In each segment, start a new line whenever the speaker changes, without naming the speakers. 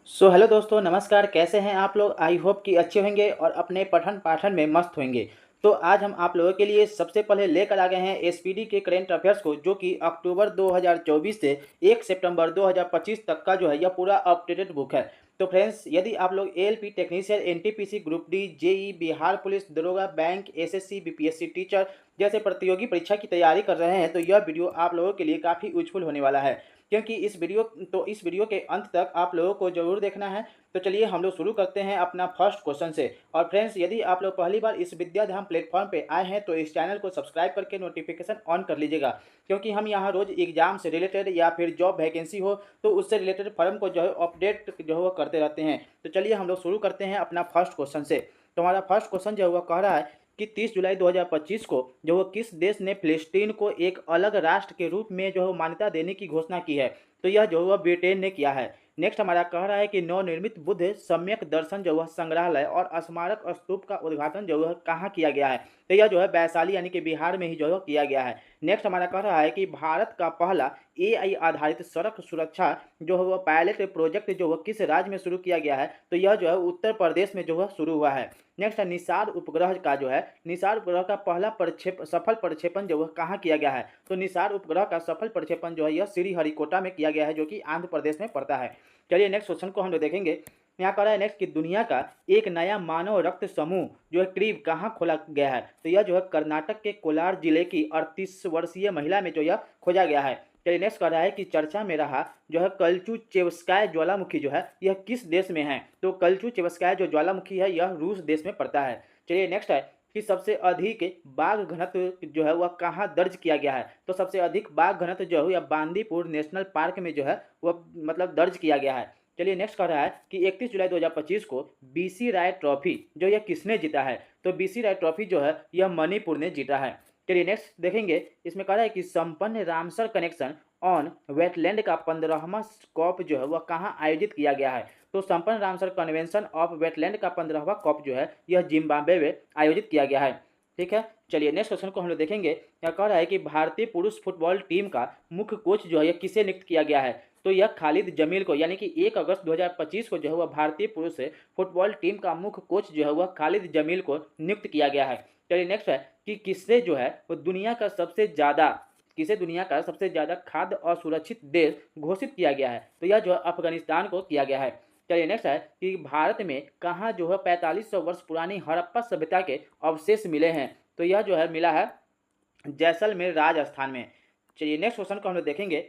Hello दोस्तों, नमस्कार। कैसे हैं आप लोग? आई होप कि अच्छे होंगे और अपने पठन पाठन में मस्त होंगे। तो आज हम आप लोगों के लिए सबसे पहले लेकर आ गए हैं एसपीडी के करेंट अफेयर्स को, जो कि अक्टूबर 2024 से 1 सितंबर 2025 तक का जो है यह पूरा अपडेटेड बुक है। तो फ्रेंड्स, यदि आप लोग ALP technician, NTPC, group D, JE, Bihar police दरोगा, बैंक, एसएससी, बीपीएससी टीचर जैसे प्रतियोगी परीक्षा की तैयारी कर रहे हैं तो यह वीडियो आप लोगों के लिए काफ़ी यूजफुल होने वाला है, क्योंकि इस वीडियो के अंत तक आप लोगों को जरूर देखना है। तो चलिए हम लोग शुरू करते हैं अपना फर्स्ट क्वेश्चन से। और फ्रेंड्स, यदि आप लोग पहली बार इस विद्याधाम प्लेटफॉर्म पे आए हैं तो इस चैनल को सब्सक्राइब करके नोटिफिकेशन ऑन कर लीजिएगा, क्योंकि हम यहाँ रोज एग्जाम से रिलेटेड या फिर जॉब वैकेंसी हो तो उससे रिलेटेड फॉर्म को जो है अपडेट जो है वो करते रहते हैं। तो चलिए हम लोग शुरू करते हैं अपना फर्स्ट क्वेश्चन से। तो हमारा फर्स्ट क्वेश्चन जो है वो कह रहा है कि 30 जुलाई 2025 को जो वो किस देश ने फिलिस्तीन को एक अलग राष्ट्र के रूप में जो है मान्यता देने की घोषणा की है? तो यह जो है ब्रिटेन ने किया है। नेक्स्ट हमारा कह रहा है कि नवनिर्मित बुद्ध सम्यक दर्शन जो है संग्रहालय और स्मारक स्तूप का उद्घाटन जो है कहाँ किया गया है? तो यह जो है वैशाली यानी कि बिहार में ही जो है किया गया है। नेक्स्ट हमारा कह रहा है कि भारत का पहला एआई आधारित सड़क सुरक्षा जो है वो पायलट प्रोजेक्ट जो है किस राज्य में शुरू किया गया है? तो यह जो है उत्तर प्रदेश में जो है शुरू हुआ है। नेक्स्ट है निसार उपग्रह का जो है निसार उपग्रह का पहला सफल प्रक्षेपण जो है कहाँ किया गया है? तो निसार उपग्रह का सफल प्रक्षेपण जो है यह श्रीहरिकोटा में किया गया है, जो कि आंध्र प्रदेश में पड़ता है। चलिए नेक्स्ट क्वेश्चन को हम लोग देखेंगे। यहाँ कह रहा है नेक्स्ट कि दुनिया का एक नया मानव रक्त समूह जो है क्रीब कहाँ खोला गया है? तो यह जो है कर्नाटक के कोलार जिले की 38 वर्षीय महिला में जो यह खोजा गया है। चलिए नेक्स्ट कह रहा है कि चर्चा में रहा जो है कलचुचेवस्काय ज्वालामुखी जो है यह किस देश में है? तो कलचुचेवस्काय जो ज्वालामुखी है यह रूस देश में पड़ता है। चलिए नेक्स्ट है कि सबसे अधिक बाघ घनत्व जो है वह कहाँ दर्ज किया गया है? तो सबसे अधिक बाघ घनत्व जो है यह बांदीपुर नेशनल पार्क में जो है वह मतलब दर्ज किया गया है। चलिए नेक्स्ट कह रहा है कि 31 जुलाई 2025 को बीसी राय ट्रॉफी जो यह किसने जीता है? तो बीसी राय ट्रॉफी जो है यह मणिपुर ने जीता है। चलिए नेक्स्ट देखेंगे। इसमें कह रहा है कि संपन्न रामसर कनेक्शन ऑन वेटलैंड का 15वां कॉप जो है वह कहाँ आयोजित किया गया है? तो संपन्न रामसर कन्वेंशन ऑफ वेटलैंड का 15वां कॉप जो है यह जिम्बाब्वे में आयोजित किया गया है। ठीक है। चलिए नेक्स्ट क्वेश्चन को हम लोग देखेंगे। यह कह रहा है कि भारतीय पुरुष फुटबॉल टीम का मुख्य कोच जो है यह किसे नियुक्त किया गया है? तो यह खालिद जमील को, यानी कि 1 अगस्त 2025 को जो है वह भारतीय पुरुष फुटबॉल टीम का मुख्य कोच जो है वह खालिद जमील को नियुक्त किया गया है। चलिए नेक्स्ट है कि किसे जो है वो दुनिया का सबसे ज़्यादा खाद्य असुरक्षित देश घोषित किया गया है? तो यह जो है अफगानिस्तान को किया गया है। चलिए नेक्स्ट है कि भारत में कहाँ जो है 4500 वर्ष पुरानी हड़प्पा सभ्यता के अवशेष मिले हैं? तो यह जो है मिला है जैसलमेर राजस्थान में। चलिए नेक्स्ट क्वेश्चन को हम लोग देखेंगे।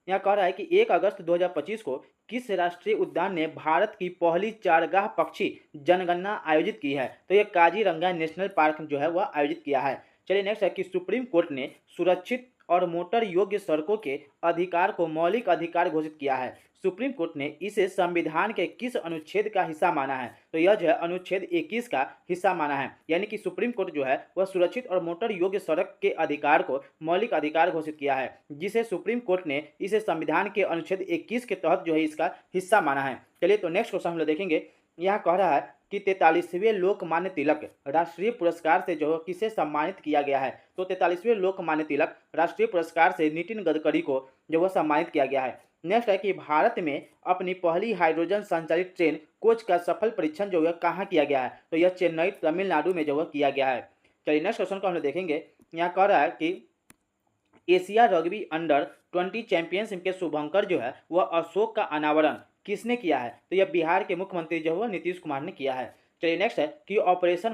यहाँ कह रहा है कि 1 अगस्त 2025 को किस राष्ट्रीय उद्यान ने भारत की पहली चारगाह पक्षी जनगणना आयोजित की है? तो ये काजीरंगा नेशनल पार्क जो है वह आयोजित किया है। चलिए नेक्स्ट है कि सुप्रीम कोर्ट ने सुरक्षित और मोटर योग्य सड़कों के अधिकार को मौलिक अधिकार घोषित किया है। सुप्रीम कोर्ट ने इसे संविधान के किस अनुच्छेद का हिस्सा माना है? तो यह जो है अनुच्छेद 21 का हिस्सा माना है। यानी कि सुप्रीम कोर्ट जो है वह सुरक्षित और मोटर योग्य सड़क के अधिकार को मौलिक अधिकार घोषित किया है, जिसे सुप्रीम कोर्ट ने इसे संविधान के अनुच्छेद 21 के तहत जो है इसका हिस्सा माना है। चलिए तो नेक्स्ट क्वेश्चन हम लोग देखेंगे। यहाँ कह रहा है कि 43वें लोकमान्य तिलक राष्ट्रीय पुरस्कार से जो है किसे सम्मानित किया गया है? तो 43वें लोकमान्य तिलक राष्ट्रीय पुरस्कार से नितिन गडकरी को जो वह सम्मानित किया गया है। नेक्स्ट है कि भारत में अपनी पहली हाइड्रोजन संचालित ट्रेन कोच का सफल परीक्षण जो है कहाँ किया गया है? तो यह चेन्नई तमिलनाडु में जो है किया गया है। चलिए नेक्स्ट क्वेश्चन को हम लोग देखेंगे। यहाँ कह रहा है कि एशिया रग्बी अंडर 20 चैंपियनशिप के शुभंकर जो है वह अशोक का अनावरण किसने किया है? तो यह बिहार के मुख्यमंत्री जो है नीतीश कुमार ने किया है। चलिए नेक्स्ट है कि ऑपरेशन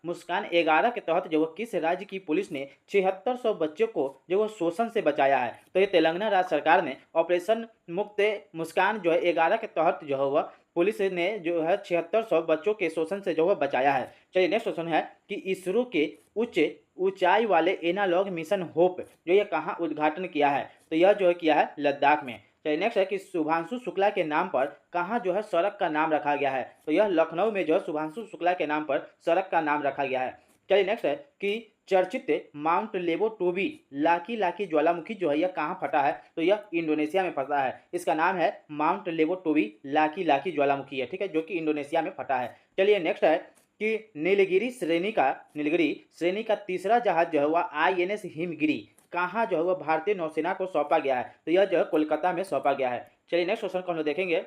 मुस्कान 11 के तहत जो किस राज्य की पुलिस ने 7600 बच्चों को जो शोषण से बचाया है? तो ये तेलंगाना राज्य सरकार ने ऑपरेशन मुक्त मुस्कान जो है 11 के तहत जो है वह पुलिस ने जो है 7600 बच्चों के शोषण से जो है बचाया है। चलिए नेक्स्ट क्वेश्चन है कि इसरो के उच्च ऊंचाई वाले एनालॉग मिशन होप जो ये कहाँ उद्घाटन किया है? तो यह जो है किया है लद्दाख में। चलिए नेक्स्ट है कि शुभांशु शुक्ला के नाम पर कहाँ जो है सड़क का नाम रखा गया है? तो यह लखनऊ में जो है शुभांशु शुक्ला के नाम पर सड़क का नाम रखा गया है। चलिए नेक्स्ट है कि चर्चित माउंट लेबो टोबी लाकी लाकी ज्वालामुखी जो है यह कहाँ फटा है? तो यह इंडोनेशिया में फटा है। इसका नाम है माउंट लेबो टोबी लाकी लाकी ज्वालामुखी है, ठीक है, जो कि इंडोनेशिया में फटा है। चलिए नेक्स्ट है कि नीलगिरी श्रेणी का तीसरा जहाज जो है वह आईएनएस हिमगिरी कहाँ जो है वह भारतीय नौसेना को सौंपा गया है? तो यह जो है कोलकाता में सौंपा गया है। चलिए नेक्स्ट क्वेश्चन को हम लोग देखेंगे।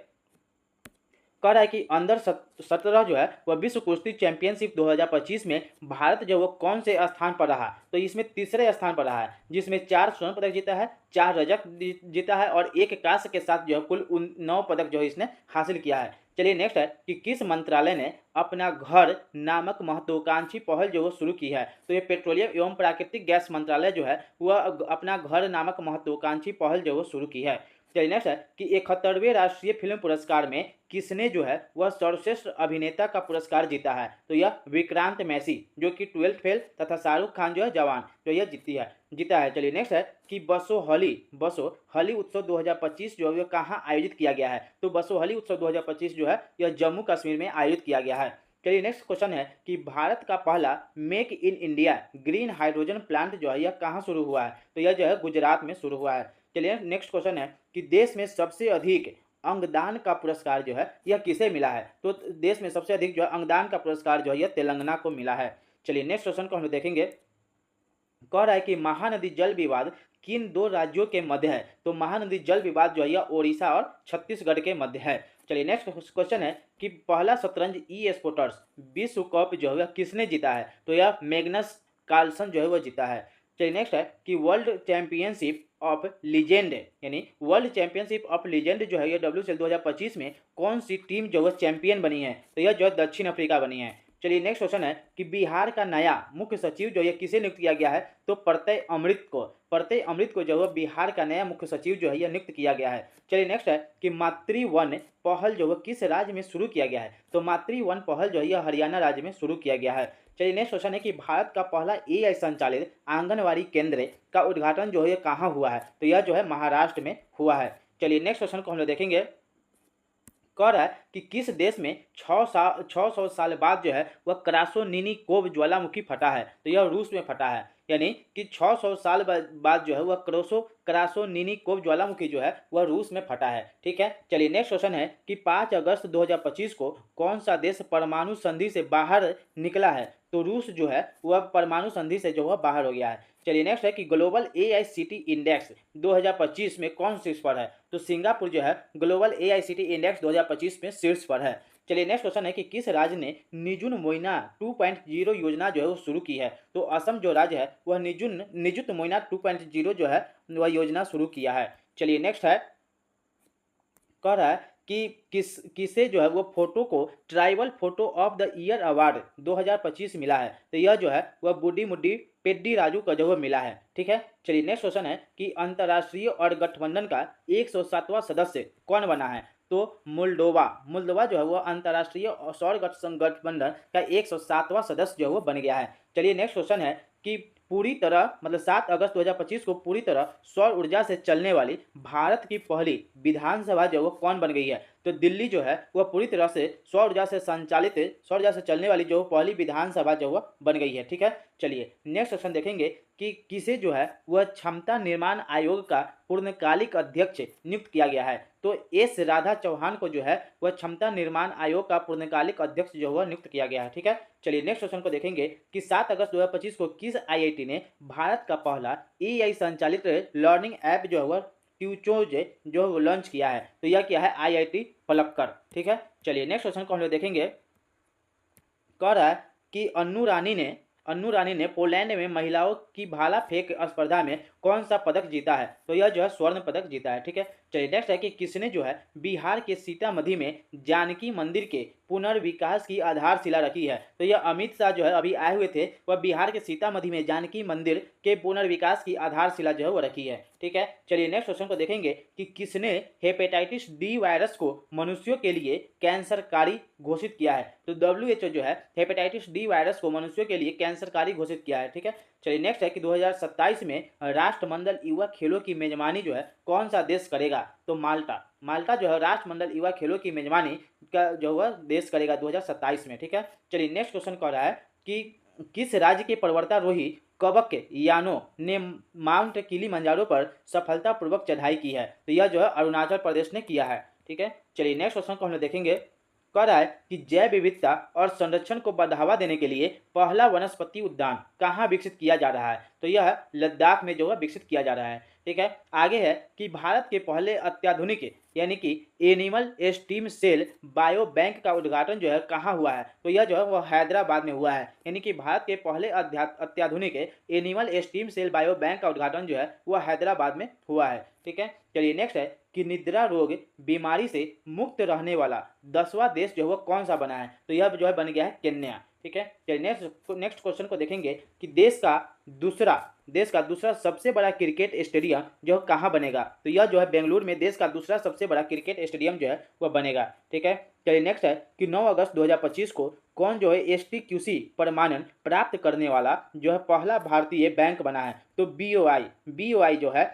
कह रहा है कि अंडर 17 जो है वह विश्व कुश्ती चैंपियनशिप 2025 में भारत जो वो कौन से स्थान पर रहा, तो इसमें तीसरे स्थान पर रहा है, जिसमें 4 स्वर्ण पदक जीता है, 4 रजत जीता है और 1 कांस्य के साथ जो है कुल 9 पदक जो है इसने हासिल किया है। चलिए नेक्स्ट है कि किस मंत्रालय ने अपना घर नामक महत्वाकांक्षी पहल जो वो शुरू की है, तो ये पेट्रोलियम एवं प्राकृतिक गैस मंत्रालय जो है वह अपना घर नामक महत्वाकांक्षी पहल जो वो शुरू की है। चलिए नेक्स्ट है कि 71वें राष्ट्रीय फिल्म पुरस्कार में किसने जो है वह सर्वश्रेष्ठ अभिनेता का पुरस्कार जीता है, तो यह विक्रांत मैसी जो कि 12th फेल तथा शाहरुख खान जो है जवान जो यह जीता है। चलिए नेक्स्ट है कि बसो हली उत्सव 2025 जो है कहाँ आयोजित किया गया है, तो बसो हली उत्सव 2025 जो है यह जम्मू कश्मीर में आयोजित किया गया है। चलिए नेक्स्ट क्वेश्चन है कि भारत का पहला make in India green hydrogen plant जो है यह कहाँ शुरू हुआ है, तो यह जो है गुजरात में शुरू हुआ है। चलिए नेक्स्ट क्वेश्चन है कि देश में सबसे अधिक अंगदान का पुरस्कार जो है यह किसे मिला है, तो देश में सबसे अधिक जो है अंगदान का पुरस्कार जो है यह तेलंगाना को मिला है। चलिए नेक्स्ट क्वेश्चन को हम देखेंगे। कह रहा है कि महानदी जल विवाद किन 2 राज्यों के मध्य है, तो महानदी जल विवाद जो है यह ओडिशा और छत्तीसगढ़ के मध्य है। चलिए नेक्स्ट क्वेश्चन है कि पहला शतरंज ई स्पोर्ट्स विश्व कप जो है किसने जीता है, तो यह मैग्नस कार्लसन जो है वह जीता है। चलिए नेक्स्ट है कि वर्ल्ड चैंपियनशिप ऑफ लीजेंड यानी वर्ल्ड चैंपियनशिप ऑफ लीजेंड जो है यह WCL 2025 में कौन सी टीम जो है चैंपियन बनी है, तो यह जो है दक्षिण अफ्रीका बनी है। चलिए नेक्स्ट क्वेश्चन है कि बिहार का नया मुख्य सचिव जो है किसे नियुक्त किया गया है, तो प्रत्यय अमृत को जो है बिहार का नया मुख्य सचिव जो है यह नियुक्त किया गया है। चलिए नेक्स्ट है कि मातृवन पहल जो है किस राज्य में शुरू किया गया है, तो मातृवन पहल जो है यह हरियाणा राज्य में शुरू किया गया है। चलिए नेक्स्ट क्वेश्चन है कि भारत का पहला AI संचालित आंगनवाड़ी केंद्र का उद्घाटन जो है कहाँ हुआ है, तो यह जो है महाराष्ट्र में हुआ है। चलिए नेक्स्ट क्वेश्चन को हम लोग देखेंगे। कह रहा है कि किस देश में 600 साल बाद जो है वह क्रासोनिनिकोव ज्वालामुखी फटा है, तो यह रूस में फटा है, यानी कि 600 साल बाद जो है वह क्रासोनिनिकोव ज्वालामुखी जो है वह रूस में फटा है। ठीक है। चलिए नेक्स्ट क्वेश्चन है कि 5 अगस्त 2025 को कौन सा देश परमाणु संधि से बाहर निकला है, तो रूस जो है वह परमाणु संधि से जो है बाहर हो गया है। चलिए नेक्स्ट है कि ग्लोबल AICT इंडेक्स 2025 में कौन शीर्ष पर है, तो सिंगापुर जो है ग्लोबल AICT इंडेक्स 2025 में शीर्ष पर है। चलिए नेक्स्ट क्वेश्चन है कि किस राज्य ने निजुन मोइना 2.0 योजना जो है वो शुरू की है, तो असम जो राज्य है वह निजुत मोइना 2.0 जो है वह योजना शुरू किया है। चलिए नेक्स्ट है, कह रहा है कि किसे जो है वो फोटो को tribal photo of the year award 2025 मिला है, तो यह जो है वह बुड्डी मुड्डी पेड्डी राजू का जो है मिला है। ठीक है। चलिए नेक्स्ट क्वेश्चन है कि अंतर्राष्ट्रीय और गठबंधन का 107वां सदस्य कौन बना है, तो मोल्डोवा जो है वो अंतर्राष्ट्रीय सौर गठबंधन का 107वां सदस्य जो है वो बन गया है। चलिए नेक्स्ट क्वेश्चन है कि पूरी तरह मतलब 7 अगस्त 2025 को पूरी तरह सौर ऊर्जा से चलने वाली भारत की पहली विधानसभा जो वो कौन बन गई है, तो दिल्ली जो है वह पूरी तरह से सौर ऊर्जा से चलने वाली जो पहली विधानसभा जो वह बन गई है। ठीक है। चलिए नेक्स्ट क्वेश्चन देखेंगे कि किसे जो है वह क्षमता निर्माण आयोग का पूर्णकालिक अध्यक्ष नियुक्त किया गया है, तो S राधा चौहान को जो है वह क्षमता निर्माण आयोग का पूर्णकालिक अध्यक्ष जो है नियुक्त किया गया है। ठीक है। चलिए नेक्स्ट क्वेश्चन को देखेंगे कि 7 अगस्त 2025 को किस IIT ने भारत का पहला AI संचालित लर्निंग ऐप जो है वह ट्यूचोज जो है लॉन्च किया है, तो यह क्या है IIT पलक्कड़। ठीक है। चलिए नेक्स्ट क्वेश्चन को हम लोग देखेंगे। कह रहा है कि अन्नू रानी ने पोलैंड में महिलाओं की भाला फेंक स्पर्धा में कौन सा पदक जीता है, तो यह जो है स्वर्ण पदक जीता है। ठीक है। चलिए नेक्स्ट है कि किसने जो है बिहार के सीतामढ़ी में जानकी मंदिर के पुनर्विकास की आधारशिला रखी है, तो यह अमित शाह जो है अभी आए हुए थे, वह बिहार के सीतामढ़ी में जानकी मंदिर के पुनर्विकास की आधारशिला जो है वो रखी है। ठीक है। चलिए नेक्स्ट क्वेश्चन को देखेंगे कि किसने हेपेटाइटिस D वायरस को मनुष्यों के लिए कैंसरकारी घोषित किया है, तो WHO जो है हेपेटाइटिस D वायरस को मनुष्यों के लिए कैंसरकारी घोषित किया है। ठीक है। चलिए नेक्स्ट है कि 2027 में राष्ट्रमंडल युवा खेलों की मेजबानी जो है कौन सा देश करेगा, तो माल्टा जो है राष्ट्रमंडल युवा खेलों की मेजबानी का जो है देश करेगा 2027 में। ठीक है। चलिए नेक्स्ट क्वेश्चन कह रहा है कि किस राज्य के पर्वतारोही कबक यानो ने माउंट किलिमंजारो पर सफलतापूर्वक चढ़ाई की है, तो यह जो है अरुणाचल प्रदेश ने किया है। ठीक है। चलिए नेक्स्ट क्वेश्चन को हम लोग देखेंगे। कह रहा है कि जैव विविधता और संरक्षण को बढ़ावा देने के लिए पहला वनस्पति उद्यान कहाँ विकसित किया जा रहा है, तो यह लद्दाख में जो है विकसित किया जा रहा है। ठीक है। आगे है कि भारत के पहले अत्याधुनिक यानी कि animal stem cell bio bank का उद्घाटन जो है कहाँ हुआ है, तो यह जो है वह हैदराबाद में हुआ है। यानी कि भारत के पहले अत्याधुनिक animal stem cell bio bank का उद्घाटन जो है वह हैदराबाद में हुआ है। ठीक है। चलिए नेक्स्ट है कि निद्रा रोग बीमारी से मुक्त रहने वाला 10वां देश जो है वह कौन सा बना है, तो यह जो है बन गया है केन्या। ठीक है। चलिए नेक्स्ट क्वेश्चन को देखेंगे कि देश का दूसरा सबसे बड़ा क्रिकेट स्टेडियम जो है कहाँ बनेगा, तो यह जो है बेंगलुरु में देश का दूसरा सबसे बड़ा क्रिकेट स्टेडियम जो है वह बनेगा। ठीक है। चलिए नेक्स्ट है कि 9 अगस्त 2025 को कौन जो है STQC प्रमाणन प्राप्त करने वाला जो है पहला भारतीय बैंक बना है, तो BOI जो है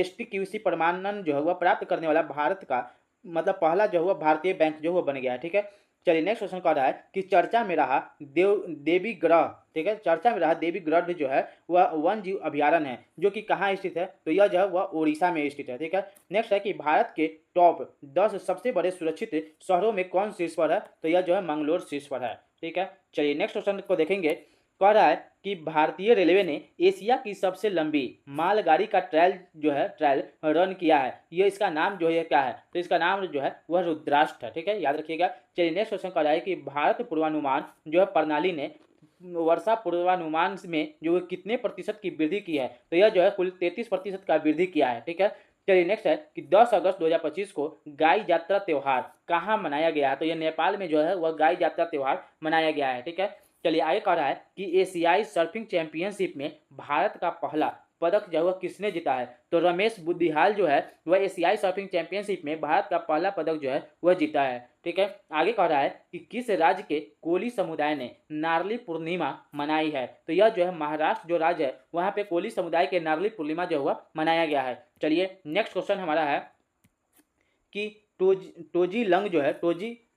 STQC प्रमाणन जो है वह प्राप्त करने वाला भारत का मतलब पहला जो है वह भारतीय बैंक जो है बन गया है। ठीक है। चलिए नेक्स्ट क्वेश्चन कह रहा है कि चर्चा में रहा देवी ग्रह, ठीक है, चर्चा में रहा देवी ग्रह जो है वह वन जीव अभ्यारण्य है जो कि कहाँ स्थित है, तो यह जो है वह उड़ीसा में स्थित है। ठीक है। नेक्स्ट है कि भारत के टॉप 10 सबसे बड़े सुरक्षित शहरों में कौन शीर्ष पर है, तो यह जो है मंगलोर शीर्ष पर है। ठीक है। चलिए नेक्स्ट क्वेश्चन को देखेंगे। कह रहा है कि भारतीय रेलवे ने एशिया की सबसे लंबी मालगाड़ी का ट्रायल रन किया है, ये इसका नाम जो है क्या है, तो इसका नाम जो है वह रुद्राष्ट्र है। ठीक है, याद रखिएगा। चलिए नेक्स्ट क्वेश्चन कह रहा है कि भारत पूर्वानुमान जो है प्रणाली ने वर्षा पूर्वानुमान में जो कितने प्रतिशत की वृद्धि की है, तो यह जो है कुल 33% का वृद्धि किया है। ठीक है। चलिए नेक्स्ट है कि 10 अगस्त 2025 को गाय यात्रा त्यौहार कहाँ मनाया गया है, तो यह नेपाल में जो है वह गाय यात्रा त्यौहार मनाया गया है। ठीक है। चलिए आगे कह रहा है कि एशियाई सर्फिंग चैंपियनशिप में भारत का पहला पदक जो है किसने जीता है, तो रमेश बुद्धिहाल जो है वह एशियाई सर्फिंग चैंपियनशिप में भारत का पहला पदक जो है वह जीता है। ठीक है। आगे कह रहा है कि किस राज्य के कोली समुदाय ने नारली पूर्णिमा मनाई है, तो यह जो है महाराष्ट्र जो राज्य है वहाँ पे कोली समुदाय के नारली पूर्णिमा जो हुआ मनाया गया है। चलिए नेक्स्ट क्वेश्चन हमारा है कि टोजी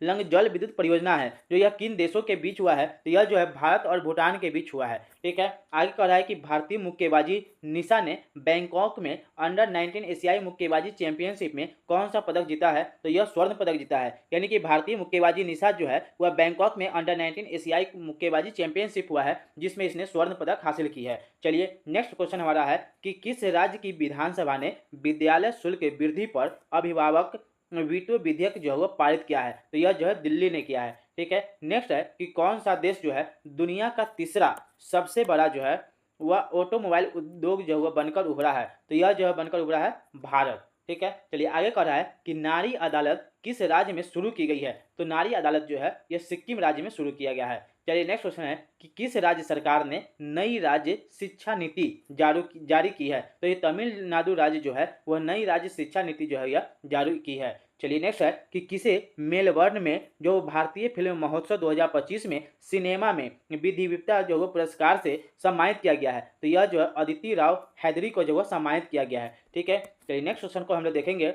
लंग जल विद्युत परियोजना है जो यह किन देशों के बीच हुआ है, तो यह जो है भारत और भूटान के बीच हुआ है। ठीक है। आगे कह रहा है कि भारतीय मुक्केबाजी निशा ने बैंकॉक में अंडर-19 एशियाई मुक्केबाजी चैंपियनशिप में कौन सा पदक जीता है, तो यह स्वर्ण पदक जीता है। यानी कि भारतीय मुक्केबाजी निशा जो है वह बैंकॉक में अंडर-19 एशियाई मुक्केबाजी चैंपियनशिप हुआ है जिसमें इसने स्वर्ण पदक हासिल की है। चलिए नेक्स्ट क्वेश्चन हमारा है कि किस राज्य की विधानसभा ने विद्यालय शुल्क वृद्धि पर अभिभावक वीटो विधेयक जो है वो पारित किया है, तो यह जो है दिल्ली ने किया है। ठीक है। नेक्स्ट है कि कौन सा देश जो है दुनिया का तीसरा सबसे बड़ा जो है वह ऑटोमोबाइल उद्योग जो है बनकर उभरा है, तो यह जो है बनकर उभरा है भारत। ठीक है। चलिए आगे कह रहा है कि नारी अदालत किस राज्य में शुरू की गई है, तो नारी अदालत जो है यह सिक्किम राज्य में शुरू किया गया है। चलिए नेक्स्ट क्वेश्चन है कि किस राज्य सरकार ने नई राज्य शिक्षा नीति जारी की है, तो ये तमिलनाडु राज्य जो है वह नई राज्य शिक्षा नीति जो है यह जारी की है। चलिए नेक्स्ट है कि किसे मेलबर्न में जो भारतीय फिल्म महोत्सव 2025 में सिनेमा में विधिवक्ता जो है पुरस्कार से सम्मानित किया गया है, तो यह जो है अदिति राव हैदरी को जो है सम्मानित किया गया है। ठीक है। चलिए नेक्स्ट क्वेश्चन को हम लोग देखेंगे।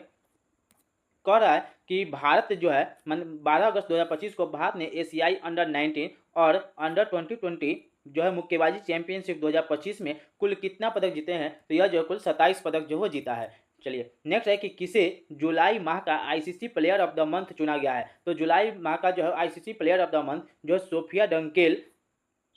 कह रहा है कि भारत जो है 12 अगस्त 2025 को भारत ने एशियाई अंडर-19 और अंडर-20 जो है मुक्केबाजी चैंपियनशिप 2025 में कुल कितना पदक जीते हैं, तो यह जो कुल 27 पदक जो है जीता है। चलिए नेक्स्ट है कि किसे जुलाई माह का ICC player of the month चुना गया है, तो जुलाई माह का जो है ICC player of the month जो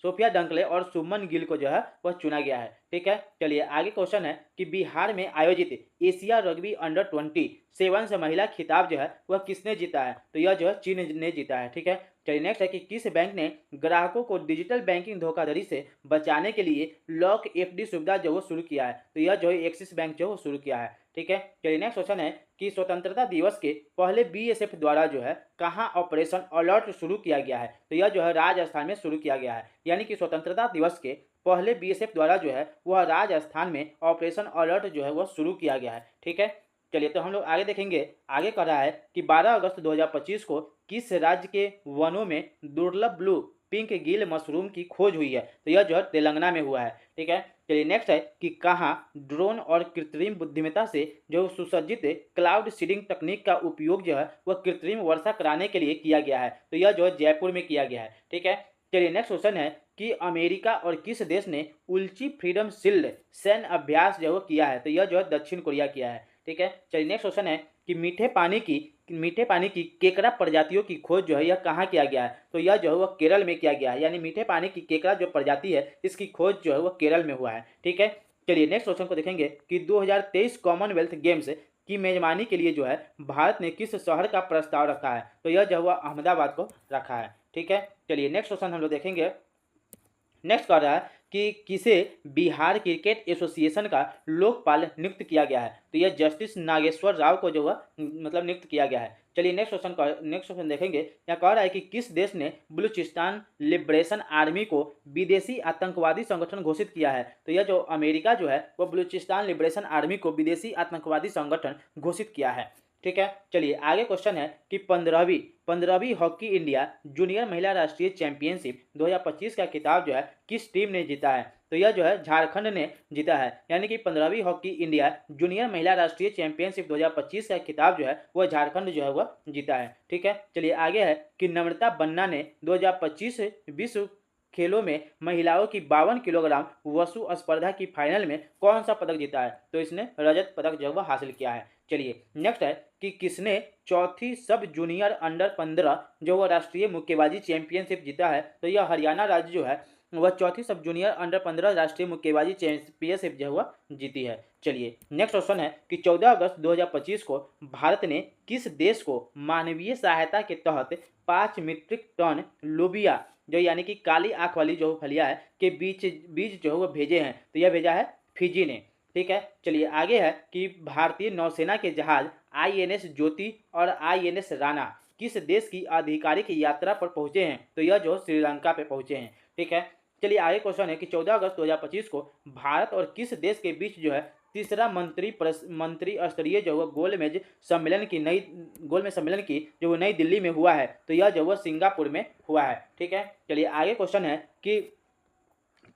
सोफिया डंकले और शुभमन गिल को जो है वह चुना गया है। ठीक है। चलिए आगे क्वेश्चन है कि बिहार में आयोजित एशिया रग्बी अंडर-27 से महिला खिताब जो है वह किसने जीता है, तो यह जो है चीन ने जीता है। ठीक है। चलिए नेक्स्ट है कि किस बैंक ने ग्राहकों को डिजिटल बैंकिंग धोखाधड़ी से बचाने के लिए लॉक FD सुविधा जो है शुरू किया है, तो यह जो है एक्सिस बैंक जो है शुरू किया है। ठीक है। चलिए नेक्स्ट क्वेश्चन है कि स्वतंत्रता दिवस के पहले BSF द्वारा जो है कहाँ ऑपरेशन अलर्ट शुरू किया गया है, तो यह जो है राजस्थान में शुरू किया गया है। यानी कि स्वतंत्रता दिवस के पहले BSF द्वारा जो है वह राजस्थान में ऑपरेशन अलर्ट जो है वह शुरू किया गया है। ठीक है। चलिए तो हम लोग आगे देखेंगे। आगे कह रहा है कि 12 अगस्त 2025 को किस राज्य के वनों में दुर्लभ ब्लू पिंक गिल मशरूम की खोज हुई है, तो यह जो है तेलंगाना में हुआ है। ठीक है। चलिए नेक्स्ट है कि कहाँ ड्रोन और कृत्रिम बुद्धिमत्ता से जो सुसज्जित क्लाउड सीडिंग तकनीक का उपयोग जो है वह कृत्रिम वर्षा कराने के लिए किया गया है, तो यह जो है जयपुर में किया गया है। ठीक है। चलिए नेक्स्ट क्वेश्चन है कि अमेरिका और किस देश ने उल्ची फ्रीडम शील्ड सैन्य अभ्यास जो है किया है, तो यह जो है दक्षिण कोरिया किया है। ठीक है। चलिए नेक्स्ट क्वेश्चन है कि मीठे पानी की केकड़ा प्रजातियों की खोज जो है यह कहाँ किया गया है, तो यह जो है वह केरल में किया गया है। यानी मीठे पानी की केकड़ा जो प्रजाति है इसकी खोज जो है वह केरल में हुआ है। ठीक है। चलिए नेक्स्ट क्वेश्चन को देखेंगे कि 2023 कॉमनवेल्थ गेम्स की मेजबानी के लिए जो है भारत ने किस शहर का प्रस्ताव रखा है? तो यह जो हुआ अहमदाबाद को रखा है। ठीक है, चलिए नेक्स्ट क्वेश्चन हम लोग देखेंगे। नेक्स्ट कह रहा है कि किसे बिहार क्रिकेट एसोसिएशन का लोकपाल नियुक्त किया गया है? तो यह जस्टिस नागेश्वर राव को जो है मतलब नियुक्त किया गया है। चलिए नेक्स्ट क्वेश्चन देखेंगे। यहाँ कह रहा है कि किस देश ने बलूचिस्तान लिबरेशन आर्मी को विदेशी आतंकवादी संगठन घोषित किया है? तो यह जो अमेरिका जो है वो बलूचिस्तान लिबरेशन आर्मी को विदेशी आतंकवादी संगठन घोषित किया है। ठीक है, चलिए आगे क्वेश्चन है कि पंद्रहवीं हॉकी इंडिया जूनियर महिला राष्ट्रीय चैंपियनशिप 2025 का खिताब जो है किस टीम ने जीता है? तो यह जो है झारखंड ने जीता है, यानी कि 15वीं हॉकी इंडिया जूनियर महिला राष्ट्रीय चैंपियनशिप 2025 का खिताब जो है वह झारखंड जो है वह जीता है। ठीक है, चलिए आगे है कि नम्रता बन्ना ने 2025 विश्व खेलों में महिलाओं की 52 किलोग्राम वसु स्पर्धा की फाइनल में कौन सा पदक जीता है? तो इसने रजत पदक जो है हासिल किया है। चलिए नेक्स्ट है कि किसने चौथी सब जूनियर अंडर 15 जो वो राष्ट्रीय मुक्केबाजी चैंपियनशिप जीता है? तो यह हरियाणा राज्य जो है वह चौथी सब जूनियर अंडर 15 राष्ट्रीय मुक्केबाजी चैंपियनशिप जो है जीती है। चलिए नेक्स्ट क्वेश्चन है कि 14 अगस्त 2025 को भारत ने किस देश को मानवीय सहायता के तहत 5 मीट्रिक टन लोबिया जो यानी कि काली आंख वाली जो फलिया है के बीज जो है वो भेजे हैं? तो यह भेजा है फिजी ने। ठीक है, चलिए आगे है कि भारतीय नौसेना के जहाज आईएनएस ज्योति और आईएनएस राणा किस देश की आधिकारिक यात्रा पर पहुंचे हैं? तो यह जो श्रीलंका पे पहुंचे हैं। ठीक है, चलिए आगे क्वेश्चन है कि 14 अगस्त 2025 को भारत और किस देश के बीच जो है तीसरा मंत्री स्तरीय जो है गोलमेज सम्मेलन की जो वो नई दिल्ली में हुआ है? तो यह जो है सिंगापुर में हुआ है। ठीक है, चलिए आगे क्वेश्चन है कि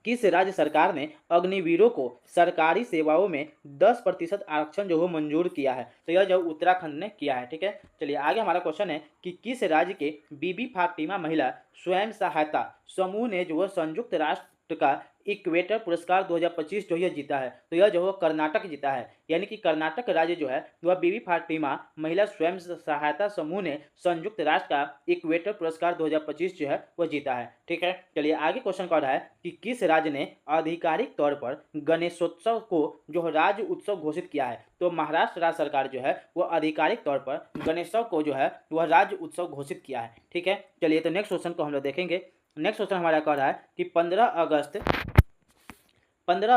किस राज्य सरकार ने अग्निवीरों को सरकारी सेवाओं में 10% आरक्षण जो है मंजूर किया है? तो यह जो उत्तराखंड ने किया है। ठीक है, चलिए आगे हमारा क्वेश्चन है कि किस राज्य के बीबी फातिमा महिला स्वयं सहायता समूह ने जो है संयुक्त राष्ट्र का इक्वेटर पुरस्कार 2025 जो यह जीता है? तो यह जो है कर्नाटक जीता है, यानी कि कर्नाटक राज्य जो है वह बीबी फातिमा महिला स्वयं सहायता समूह ने संयुक्त राष्ट्र का इक्वेटर पुरस्कार 2025 जो है वह जीता है। ठीक है, चलिए आगे क्वेश्चन कर रहा है कि किस राज्य ने आधिकारिक तौर पर गणेशोत्सव को जो राज्य उत्सव घोषित किया है? तो महाराष्ट्र राज्य सरकार जो है वह आधिकारिक तौर पर गणेशोत्सव को जो है वह राज्य उत्सव घोषित किया है। ठीक है, चलिए तो नेक्स्ट क्वेश्चन को हम लोग देखेंगे। नेक्स्ट क्वेश्चन हमारा कह रहा है कि 15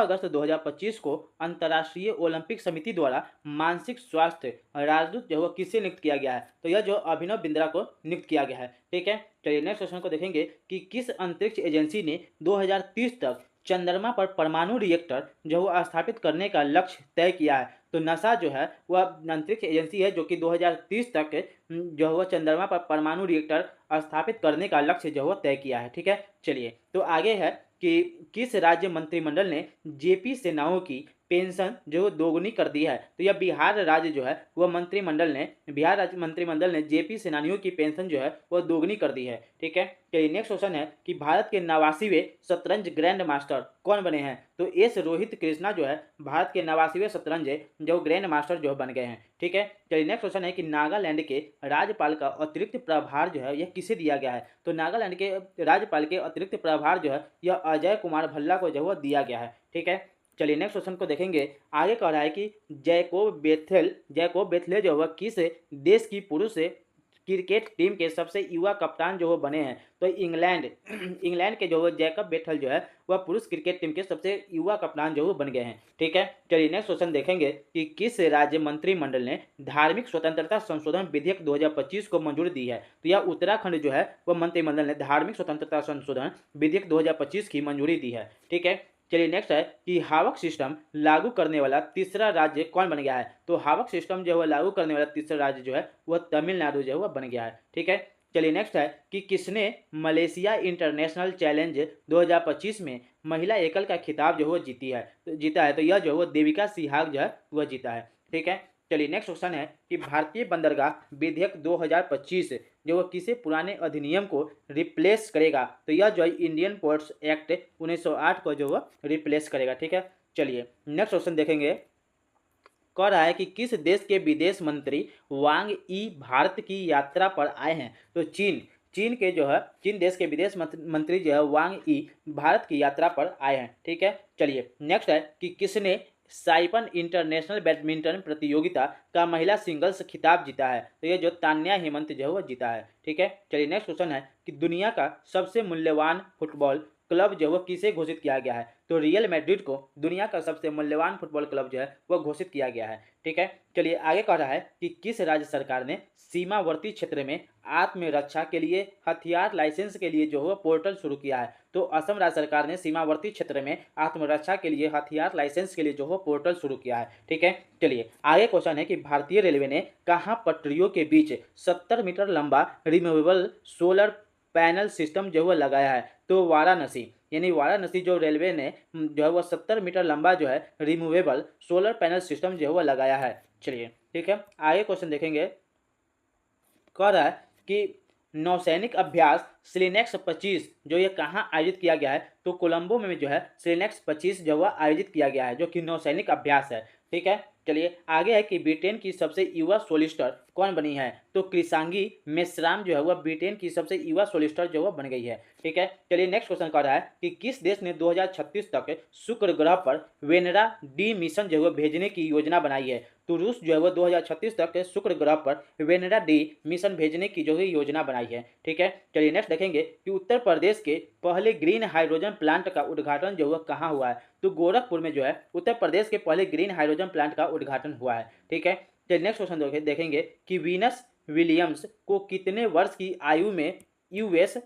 अगस्त 2025 को अंतर्राष्ट्रीय ओलंपिक समिति द्वारा मानसिक स्वास्थ्य राजदूत जो है किसे नियुक्त किया गया है? तो यह जो अभिनव बिंद्रा को नियुक्त किया गया है। ठीक है, चलिए नेक्स्ट क्वेश्चन को देखेंगे कि किस अंतरिक्ष एजेंसी ने 2030 तक चंद्रमा पर परमाणु रिएक्टर जो है स्थापित करने का लक्ष्य तय किया है? तो नासा जो है वह अंतरिक्ष एजेंसी है जो कि 2030 तक जो है चंद्रमा पर परमाणु रिएक्टर स्थापित करने का लक्ष्य जो है तय किया है। ठीक है, चलिए तो आगे है कि किस राज्य मंत्रिमंडल ने जेपी सेनाओं की पेंशन जो दोगुनी कर दी है? तो यह बिहार राज्य जो है वह बिहार राज्य मंत्रिमंडल ने जेपी सेनानियों की पेंशन जो है वह दोगुनी कर दी है। ठीक है, चलिए नेक्स्ट क्वेश्चन है कि भारत के 89वें शतरंज ग्रैंड मास्टर कौन बने हैं? तो एस रोहित कृष्णा जो है भारत के 89वें शतरंज जो ग्रैंड मास्टर जो बन गए हैं। ठीक है, चलिए नेक्स्ट क्वेश्चन है कि नागालैंड के राज्यपाल का अतिरिक्त प्रभार जो है यह किसे दिया गया है? तो नागालैंड के राज्यपाल के अतिरिक्त प्रभार जो है यह अजय कुमार भल्ला को जो है दिया गया है। ठीक है, चलिए नेक्स्ट क्वेश्चन को देखेंगे। आगे कह रहा है कि जैकोब बेथले जो है किस देश की पुरुष क्रिकेट टीम के सबसे युवा कप्तान जो वो बने हैं? तो इंग्लैंड के जो जैकब बेथल जो है वह पुरुष क्रिकेट टीम के सबसे युवा कप्तान जो वो बन गए हैं। ठीक है, चलिए नेक्स्ट क्वेश्चन देखेंगे कि किस राज्य मंत्रिमंडल ने धार्मिक स्वतंत्रता संशोधन विधेयक 2025 को मंजूरी दी है? तो यह उत्तराखंड जो है वह मंत्रिमंडल ने धार्मिक स्वतंत्रता संशोधन विधेयक 2025 की मंजूरी दी है। ठीक है, चलिए नेक्स्ट है कि हावक सिस्टम लागू करने वाला तीसरा राज्य कौन बन गया है? तो हावक सिस्टम जो है लागू करने वाला तीसरा राज्य जो है वह तमिलनाडु जो है वह बन गया है। ठीक है, चलिए नेक्स्ट है कि किसने मलेशिया इंटरनेशनल चैलेंज 2025 में महिला एकल का खिताब जो है जीता है? तो यह जो है देविका सिहाग जो है वह जीता है। ठीक है, चलिए नेक्स्ट क्वेश्चन है कि भारतीय बंदरगाह विधेयक 2025 जो वो किसे पुराने अधिनियम को रिप्लेस करेगा? तो यह जो है इंडियन पोर्ट्स एक्ट 1908 को जो वो रिप्लेस करेगा। ठीक है, चलिए नेक्स्ट क्वेश्चन देखेंगे। कह रहा है कि किस देश के विदेश मंत्री वांग ई भारत की यात्रा पर आए हैं? तो चीन देश के विदेश मंत्री जो है वांग ई भारत की यात्रा पर आए हैं। ठीक है, चलिए नेक्स्ट है कि किसने साइपन इंटरनेशनल बैडमिंटन प्रतियोगिता का महिला सिंगल्स खिताब जीता है? तो ये जो तान्या हेमंत जो है वो जीता है। ठीक है, चलिए नेक्स्ट क्वेश्चन है कि दुनिया का सबसे मूल्यवान फुटबॉल क्लब जो है वो किसे घोषित किया गया है? तो रियल मैड्रिड को दुनिया का सबसे मूल्यवान फुटबॉल क्लब जो है वह घोषित किया गया है। ठीक है, चलिए आगे कह रहा है कि किस राज्य सरकार ने सीमावर्ती क्षेत्र में आत्मरक्षा के लिए हथियार लाइसेंस के लिए जो है पोर्टल शुरू किया है? तो असम राज्य सरकार ने सीमावर्ती क्षेत्र में आत्मरक्षा के लिए हथियार लाइसेंस के लिए जो है पोर्टल शुरू किया है। ठीक है, चलिए आगे क्वेश्चन है कि भारतीय रेलवे ने कहाँ पटरियों के बीच 70 मीटर लंबा रिमूवेबल सोलर पैनल सिस्टम जो है लगाया है? तो वाराणसी, यानी वाराणसी जो रेलवे ने जो है वह 70 मीटर लंबा जो है रिमूवेबल सोलर पैनल सिस्टम जो है वह लगाया है। चलिए ठीक है, आगे क्वेश्चन देखेंगे। कह रहा है कि नौसैनिक अभ्यास स्लिनेक्स 25 जो ये कहाँ आयोजित किया गया है? तो कोलंबो में जो है स्लिनेक्स 25 जो है आयोजित किया गया है, जो कि नौसैनिक अभ्यास है। ठीक है, चलिए आगे है कि ब्रिटेन की सबसे युवा सोलिस्टर कौन बनी है? तो कृषांगी मेश्राम जो है वह ब्रिटेन की सबसे युवा सोलिस्टर जो है बन गई है। ठीक है, चलिए नेक्स्ट क्वेश्चन कर रहा है कि किस देश ने 2036 तक शुक्र ग्रह पर वेनरा डी मिशन जो है भेजने की योजना बनाई है? तो रूस जो है वह 2036 तक शुक्र ग्रह पर वेनरा डी मिशन भेजने की जो है योजना बनाई है। ठीक है, चलिए नेक्स्ट देखेंगे कि उत्तर प्रदेश के पहले ग्रीन हाइड्रोजन प्लांट का उद्घाटन जो है कहाँ हुआ है? तो गोरखपुर में जो है उत्तर प्रदेश के पहले ग्रीन हाइड्रोजन प्लांट का उद्घाटन हुआ है। ठीक है, चलिए नेक्स्ट क्वेश्चन देखेंगे कि वीनस विलियम्स को कितने वर्ष की आयु में यूएस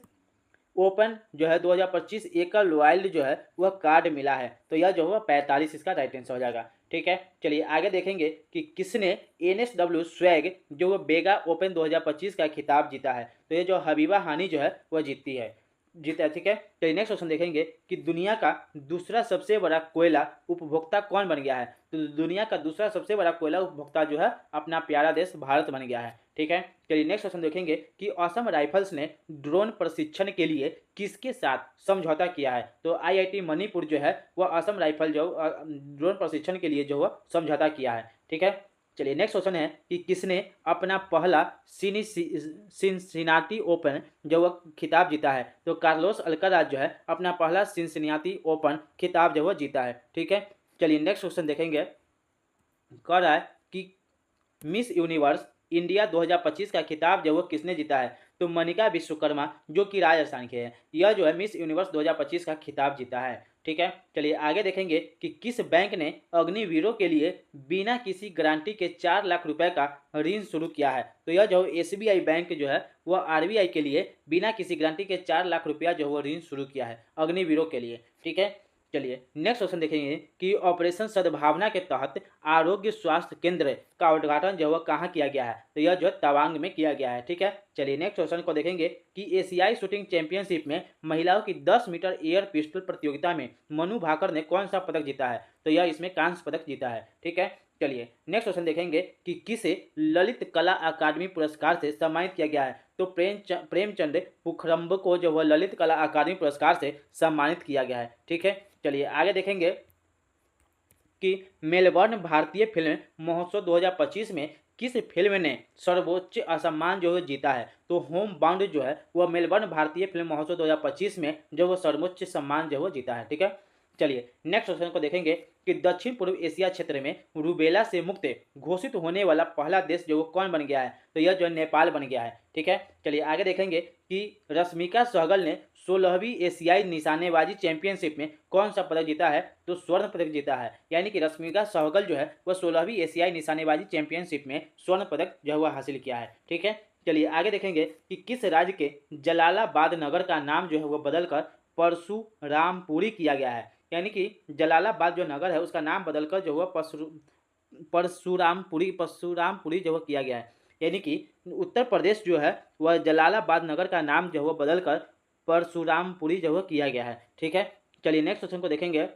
ओपन जो है 2025 एकल वाइल्ड जो है वह कार्ड मिला है? तो यह जो है 45 इसका राइट आंसर हो जाएगा। ठीक है, चलिए आगे देखेंगे कि किसने NSW स्वैग जो वह बेगा ओपन 2025 का खिताब जीता है? तो ये जो हबीबा हानी जो है वह जीता है। ठीक है, चलिए नेक्स्ट क्वेश्चन देखेंगे कि दुनिया का दूसरा सबसे बड़ा कोयला उपभोक्ता कौन बन गया है? तो दुनिया का दूसरा सबसे बड़ा कोयला उपभोक्ता जो है अपना प्यारा देश भारत बन गया है। ठीक है, चलिए नेक्स्ट क्वेश्चन देखेंगे कि असम राइफल्स ने ड्रोन प्रशिक्षण के लिए किसके साथ समझौता किया है? तो IIT मणिपुर जो है वह असम राइफल जो ड्रोन प्रशिक्षण के लिए जो है समझौता किया है। ठीक है, चलिए नेक्स्ट क्वेश्चन है कि किसने अपना पहला सिनसिनाटी ओपन जो वह खिताब जीता है? तो कार्लोस अल्काराज जो है अपना पहला सिनसिनाटी ओपन खिताब जो वह जीता है। ठीक है, चलिए नेक्स्ट क्वेश्चन देखेंगे। कह रहा है कि मिस यूनिवर्स इंडिया 2025 का खिताब जो वो किसने जीता है? तो मनिका विश्वकर्मा जो कि राजस्थान के हैं, यह जो है मिस यूनिवर्स 2025 का खिताब जीता है। ठीक है, चलिए आगे देखेंगे कि किस बैंक ने अग्निवीरों के लिए बिना किसी गारंटी के 4 लाख रुपए का ऋण शुरू किया है? तो यह जो SBI बैंक जो है वह RBI के लिए बिना किसी गारंटी के 4 लाख रुपया जो है ऋण शुरू किया है अग्निवीरों के लिए। ठीक है, चलिए नेक्स्ट क्वेश्चन देखेंगे कि ऑपरेशन सद्भावना के तहत आरोग्य स्वास्थ्य केंद्र का उद्घाटन जो है कहाँ किया गया है? तो यह जो है तवांग में किया गया है। ठीक है, चलिए नेक्स्ट क्वेश्चन को देखेंगे कि एशियाई शूटिंग चैंपियनशिप में महिलाओं की 10 मीटर एयर पिस्टल प्रतियोगिता में मनु भाकर ने कौन सा पदक जीता है? तो यह इसमें कांस्य पदक जीता है। ठीक है, चलिए नेक्स्ट क्वेश्चन देखेंगे कि किसे ललित कला अकादमी पुरस्कार से सम्मानित किया गया है? तो प्रेमचंद पुखरम्ब को जो वह ललित कला अकादमी पुरस्कार से सम्मानित किया गया है। ठीक है, चलिए आगे देखेंगे कि मेलबर्न भारतीय फिल्म महोत्सव 2025 में किस फिल्म ने सर्वोच्च सम्मान जो है जीता है? तो होम बाउंड जो है वह मेलबर्न भारतीय फिल्म महोत्सव 2025 में जो वह सर्वोच्च सम्मान जो है जीता है। ठीक है, चलिए नेक्स्ट क्वेश्चन को देखेंगे कि दक्षिण पूर्व एशिया क्षेत्र में रूबेला से मुक्त घोषित होने वाला पहला देश जो कौन बन गया है? तो यह जो नेपाल बन गया है। ठीक है, चलिए आगे देखेंगे कि रश्मिका सहगल ने 16वीं एशियाई निशानेबाजी चैंपियनशिप में कौन सा पदक जीता है? तो स्वर्ण पदक जीता है, यानी कि रश्मिका सहगल जो है वह 16वीं एशियाई निशानेबाजी चैंपियनशिप में स्वर्ण पदक जो है वह हासिल किया है। ठीक है, चलिए आगे देखेंगे कि किस राज्य के जलालाबाद नगर का नाम जो है वह बदलकर परशुरामपुरी किया गया है? यानी कि जलालाबाद जो नगर है उसका नाम बदलकर जो हुआ परशुरामपुरी जो किया गया है। यानी कि उत्तर प्रदेश जो है वह जलालाबाद नगर का नाम जो है बदलकर परशुरामपुरी जो किया गया है। ठीक है, चलिए नेक्स्ट क्वेश्चन को देखेंगे